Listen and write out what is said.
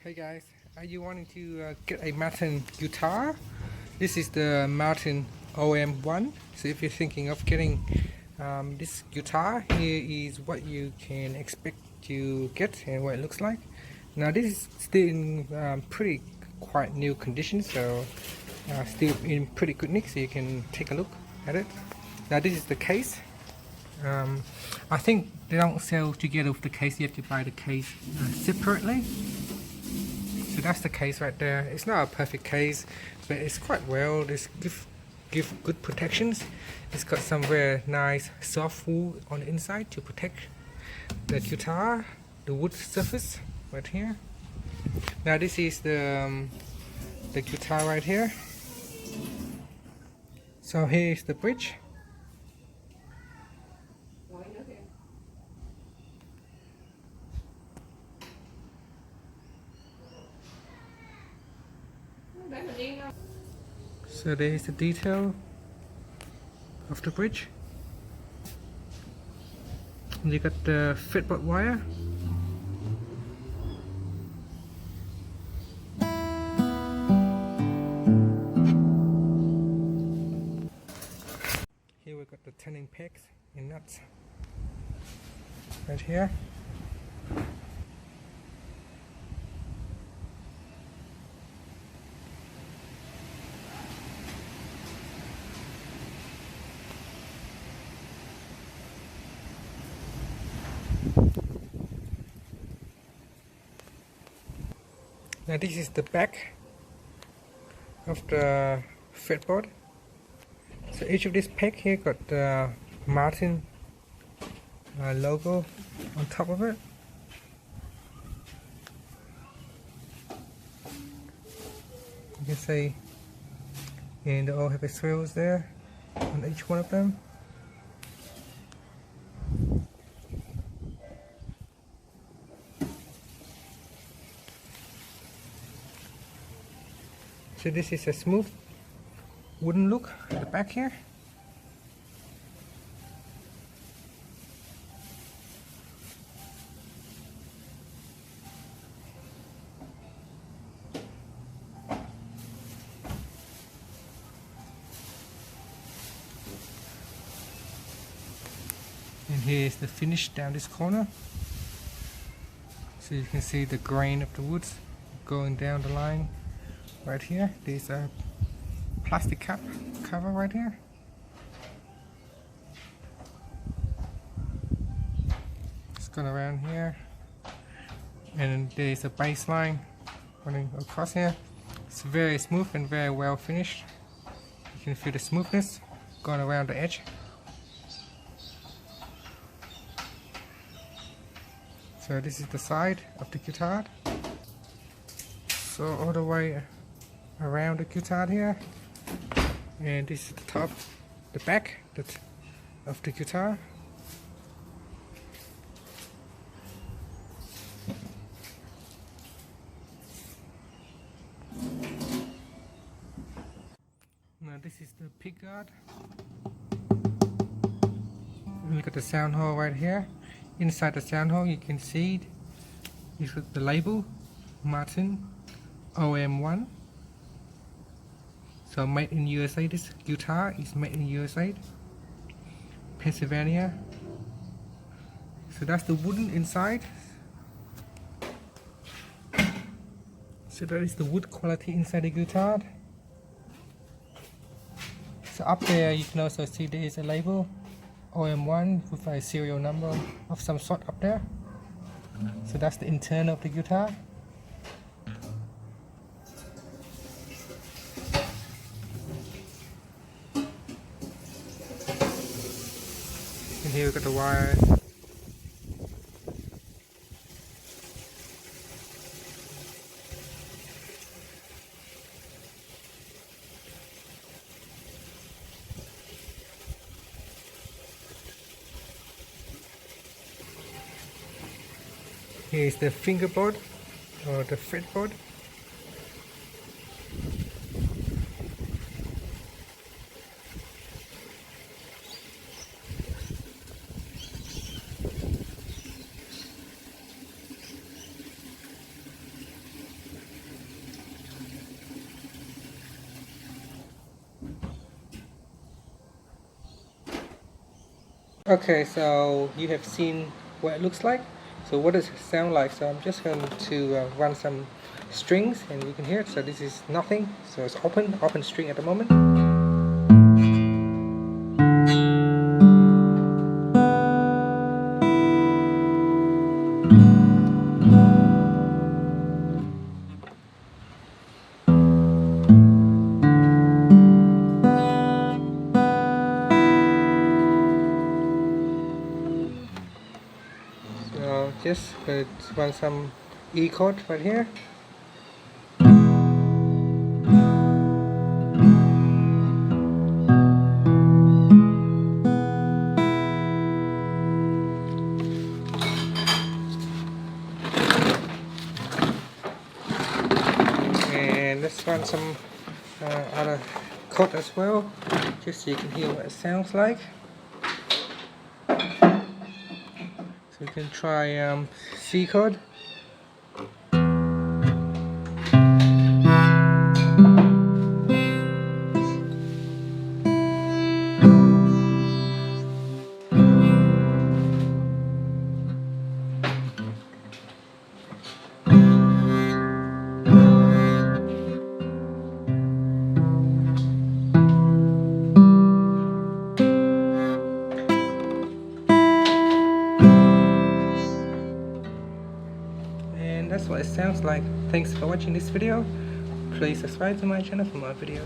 Hey guys, are you wanting to get a Martin guitar? This is the Martin OM-1. So if you're thinking of getting this guitar, here is what you can expect to get and what it looks like. Now this is still in quite new condition, so still in pretty good nick, so you can take a look at it. Now this is the case. I think they don't sell together with the case, you have to buy the case separately. So that's the case right there. It's not a perfect case, but it's quite well. This give good protections. It's got some very nice soft wool on the inside to protect the guitar, the wood surface right here. Now this is the guitar right here. So here is the bridge. So there is the detail of the bridge. And you got the fretboard wire. Here we got the turning pegs and nuts right here. Now this is the back of the fretboard. So each of this peg here got the Martin logo on top of it. You can see, and they all have swirls there on each one of them. So this is a smooth wooden look at the back here. And here is the finish down this corner. So you can see the grain of the woods going down the line. Right here, there's a plastic cap cover right here. It's gone around here, and there's a baseline running across here. It's very smooth and very well finished. You can feel the smoothness going around the edge. So this is the side of the guitar. So all the way around the guitar here, and this is the top, the back of the guitar. Now this is the pick guard. Look at the sound hole right here. Inside the sound hole you can see is the label Martin OM-1. So made in USA. This guitar is made in USA, Pennsylvania. So that's the wooden inside. So that is the wood quality inside the guitar. So up there you can also see there is a label OM-1 with a serial number of some sort up there. So that's the internal of the guitar. And here we've got the wire. Here is the fingerboard or the fretboard. Okay, so you have seen what it looks like. So what does it sound like? So I'm just going to run some strings and you can hear it. So this is nothing. So it's open string at the moment. So just run some E chord right here. And let's run some other chord as well, just so you can hear what it sounds like. So we can try C chord. And that's what it sounds like. Thanks for watching this video. Please subscribe to my channel for more videos.